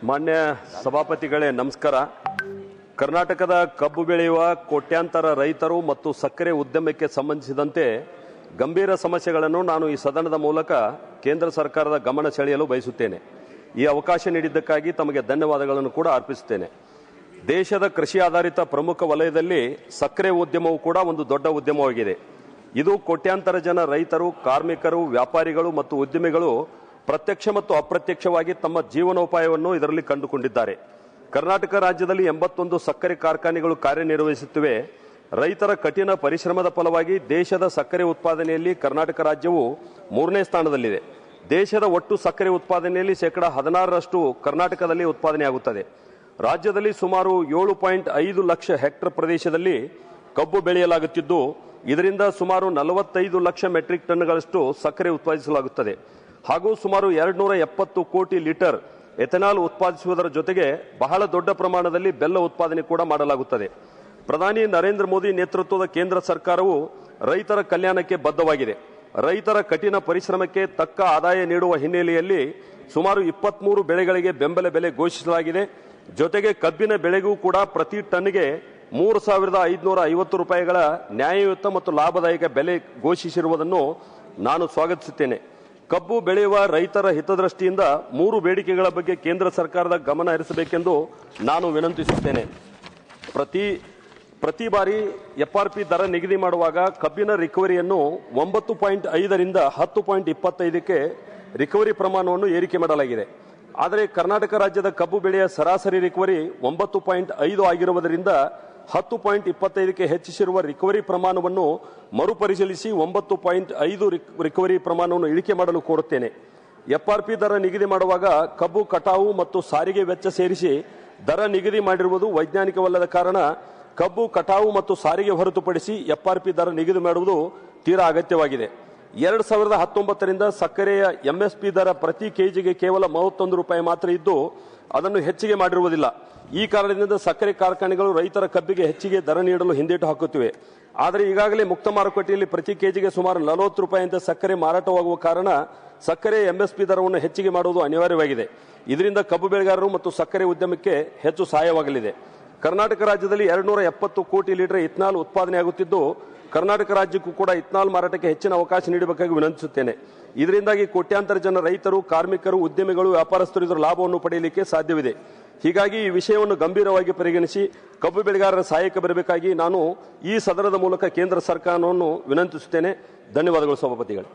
ಮಾನ್ಯ ಸಭಾಪತಿಗಳೇ ನಮಸ್ಕಾರ. ಕರ್ನಾಟಕದ ಕಬ್ಬು ಬೆಳೆಯುವ ಕೋಟ್ಯಾಂತರ ರೈತರು ಮತ್ತು ಸಕ್ಕರೆ ಉದ್ಯಮಕ್ಕೆ ಸಂಬಂಧಿಸಿದಂತೆ ಗಂಭೀರ ಸಮಸ್ಯೆಗಳನ್ನು ನಾನು ಈ ಸದನದ ಮೂಲಕ ಕೇಂದ್ರ ಸರ್ಕಾರದ ಗಮನ ಸೆಳೆಯಲು ಬಯಸುತ್ತೇನೆ. ಈ ಅವಕಾಶ ನೀಡಿದ್ದಕ್ಕಾಗಿ ತಮಗೆ ಧನ್ಯವಾದಗಳನ್ನು ಕೂಡ ಅರ್ಪಿಸುತ್ತೇನೆ. ದೇಶದ ಕೃಷಿ ಆಧಾರಿತ ಪ್ರಮುಖ ವಲಯದಲ್ಲಿ ಸಕ್ಕರೆ ಉದ್ಯಮವು ಕೂಡ ಒಂದು ದೊಡ್ಡ ಉದ್ಯಮವಾಗಿದೆ. ಇದು ಕೋಟ್ಯಾಂತರ ಜನ ರೈತರು, ಕಾರ್ಮಿಕರು, ವ್ಯಾಪಾರಿಗಳು ಮತ್ತು ಉದ್ಯಮಿಗಳು ಪ್ರತ್ಯಕ್ಷ ಮತ್ತು ಅಪ್ರತ್ಯಕ್ಷವಾಗಿ ತಮ್ಮ ಜೀವನೋಪಾಯವನ್ನು ಇದರಲ್ಲಿ ಕಂಡುಕೊಂಡಿದ್ದಾರೆ. ಕರ್ನಾಟಕ ರಾಜ್ಯದಲ್ಲಿ 81 ಸಕ್ಕರೆ ಕಾರ್ಖಾನೆಗಳು ಕಾರ್ಯನಿರ್ವಹಿಸುತ್ತಿವೆ. ರೈತರ ಕಠಿಣ ಪರಿಶ್ರಮದ ಫಲವಾಗಿ ದೇಶದ ಸಕ್ಕರೆ ಉತ್ಪಾದನೆಯಲ್ಲಿ ಕರ್ನಾಟಕ ರಾಜ್ಯವು 3ನೇ ಸ್ಥಾನದಲ್ಲಿದೆ. ದೇಶದ ಒಟ್ಟು ಸಕ್ಕರೆ ಉತ್ಪಾದನೆಯಲ್ಲಿ 16% ಕರ್ನಾಟಕದಲ್ಲಿ ಉತ್ಪಾದನೆಯಾಗುತ್ತದೆ. ರಾಜ್ಯದಲ್ಲಿ ಸುಮಾರು 7.5 ಲಕ್ಷ ಹೆಕ್ಟರ್ ಪ್ರದೇಶದಲ್ಲಿ ಕಬ್ಬು ಬೆಳೆಯಲಾಗುತ್ತಿದ್ದು, ಇದರಿಂದ ಸುಮಾರು 45 ಲಕ್ಷ ಮೆಟ್ರಿಕ್ ಟನ್ಗಳಷ್ಟು ಸಕ್ಕರೆ ಉತ್ಪಾದಿಸಲಾಗುತ್ತದೆ ಹಾಗೂ ಸುಮಾರು 270 ಕೋಟಿ ಲೀಟರ್ ಎಥೆನಾಲ್ ಉತ್ಪಾದಿಸುವುದರ ಜೊತೆಗೆ ಬಹಳ ದೊಡ್ಡ ಪ್ರಮಾಣದಲ್ಲಿ ಬೆಲ್ಲ ಉತ್ಪಾದನೆ ಕೂಡ ಮಾಡಲಾಗುತ್ತದೆ. ಪ್ರಧಾನಿ ನರೇಂದ್ರ ಮೋದಿ ನೇತೃತ್ವದ ಕೇಂದ್ರ ಸರ್ಕಾರವು ರೈತರ ಕಲ್ಯಾಣಕ್ಕೆ ಬದ್ಧವಾಗಿದೆ. ರೈತರ ಕಠಿಣ ಪರಿಶ್ರಮಕ್ಕೆ ತಕ್ಕ ಆದಾಯ ನೀಡುವ ಹಿನ್ನೆಲೆಯಲ್ಲಿ ಸುಮಾರು 23 ಬೆಳೆಗಳಿಗೆ ಬೆಂಬಲ ಬೆಲೆ ಘೋಷಿಸಲಾಗಿದೆ. ಜೊತೆಗೆ ಕಬ್ಬಿನ ಬೆಳೆಗೂ ಕೂಡ ಪ್ರತಿ ಟನ್ಗೆ 3,550 ರೂಪಾಯಿಗಳ ನ್ಯಾಯಯುತ ಮತ್ತು ಲಾಭದಾಯಕ ಬೆಲೆ ಘೋಷಿಸಿರುವುದನ್ನು ನಾನು ಸ್ವಾಗತಿಸುತ್ತೇನೆ. ಕಬ್ಬು ಬೆಳೆಯುವ ರೈತರ ಹಿತದೃಷ್ಟಿಯಿಂದ 3 ಬೇಡಿಕೆಗಳ ಬಗ್ಗೆ ಕೇಂದ್ರ ಸರ್ಕಾರದ ಗಮನ ಹರಿಸಬೇಕೆಂದು ನಾನು ವಿನಂತಿಸುತ್ತೇನೆ. ಪ್ರತಿ ಬಾರಿ FRP ದರ ನಿಗದಿ ಮಾಡುವಾಗ ಕಬ್ಬಿನ ರಿಕವರಿಯನ್ನು 9.5 ರಿಂದ 10.25ಕ್ಕೆ ರಿಕವರಿ ಪ್ರಮಾಣವನ್ನು ಏರಿಕೆ ಮಾಡಲಾಗಿದೆ. ಆದರೆ ಕರ್ನಾಟಕ ರಾಜ್ಯದ ಕಬ್ಬು ಬೆಳೆಯ ಸರಾಸರಿ ರಿಕವರಿ 9.5 ಆಗಿರುವುದರಿಂದ 10.25ಕ್ಕೆ ಹೆಚ್ಚಿಸಿರುವ ರಿಕವರಿ ಪ್ರಮಾಣವನ್ನು ಮರುಪರಿಶೀಲಿಸಿ 9.5 ರಿಕವರಿ ಪ್ರಮಾಣವನ್ನು ಇಳಿಕೆ ಮಾಡಲು ಕೋರುತ್ತೇನೆ. FRP ದರ ನಿಗದಿ ಮಾಡುವಾಗ ಕಬ್ಬು ಕಟಾವು ಮತ್ತು ಸಾರಿಗೆ ವೆಚ್ಚ ಸೇರಿಸಿ ದರ ನಿಗದಿ ಮಾಡಿರುವುದು ವೈಜ್ಞಾನಿಕವಲ್ಲದ ಕಾರಣ ಕಬ್ಬು ಕಟಾವು ಮತ್ತು ಸಾರಿಗೆ ಹೊರತುಪಡಿಸಿ FRP ದರ ನಿಗದಿ ಮಾಡುವುದು ತೀರಾ ಅಗತ್ಯವಾಗಿದೆ. 2019ರಿಂದ ಸಕ್ಕರೆಯ MSP ದರ ಪ್ರತಿ ಕೆಜಿಗೆ ಕೇವಲ 31 ರೂಪಾಯಿ ಮಾತ್ರ ಇದ್ದು ಅದನ್ನು ಹೆಚ್ಚಿಗೆ ಮಾಡಿರುವುದಿಲ್ಲ. ಈ ಕಾರಣದಿಂದ ಸಕ್ಕರೆ ಕಾರ್ಖಾನೆಗಳು ರೈತರ ಕಬ್ಬಿಗೆ ಹೆಚ್ಚಿಗೆ ದರ ನೀಡಲು ಹಿಂದೇಟು ಹಾಕುತ್ತಿವೆ. ಆದರೆ ಈಗಾಗಲೇ ಮುಕ್ತ ಮಾರುಕಟ್ಟೆಯಲ್ಲಿ ಪ್ರತಿ ಕೆಜಿಗೆ ಸುಮಾರು 40 ರೂಪಾಯಿಯಂತೆ ಸಕ್ಕರೆ ಮಾರಾಟವಾಗುವ ಕಾರಣ ಸಕ್ಕರೆ MSP ದರವನ್ನು ಹೆಚ್ಚಿಗೆ ಮಾಡುವುದು ಅನಿವಾರ್ಯವಾಗಿದೆ. ಇದರಿಂದ ಕಬ್ಬು ಬೆಳೆಗಾರರು ಮತ್ತು ಸಕ್ಕರೆ ಉದ್ಯಮಕ್ಕೆ ಹೆಚ್ಚು ಸಹಾಯವಾಗಲಿದೆ. ಕರ್ನಾಟಕ ರಾಜ್ಯದಲ್ಲಿ 270 ಕೋಟಿ ಲೀಟರ್ ಇಥನಾಲ್ ಉತ್ಪಾದನೆಯಾಗುತ್ತಿದ್ದು, ಕರ್ನಾಟಕ ರಾಜ್ಯಕ್ಕೂ ಕೂಡ ಇಥನಾಲ್ ಮಾರಾಟಕ್ಕೆ ಹೆಚ್ಚಿನ ಅವಕಾಶ ನೀಡಬೇಕಾಗಿ ವಿನಂತಿಸುತ್ತೇನೆ. ಇದರಿಂದಾಗಿ ಕೋಟ್ಯಾಂತರ ಜನ ರೈತರು, ಕಾರ್ಮಿಕರು, ಉದ್ಯಮಿಗಳು, ವ್ಯಾಪಾರಸ್ಥರು ಇದರ ಲಾಭವನ್ನು ಪಡೆಯಲಿಕ್ಕೆ ಸಾಧ್ಯವಿದೆ. ಹೀಗಾಗಿ ಈ ವಿಷಯವನ್ನು ಗಂಭೀರವಾಗಿ ಪರಿಗಣಿಸಿ ಕಬ್ಬು ಬೆಳೆಗಾರರ ಸಹಾಯಕ್ಕೆ ಬರಬೇಕಾಗಿ ನಾನು ಈ ಸದನದ ಮೂಲಕ ಕೇಂದ್ರ ಸರ್ಕಾರವನ್ನು ವಿನಂತಿಸುತ್ತೇನೆ. ಧನ್ಯವಾದಗಳು ಸಭಾಪತಿಗಳೇ.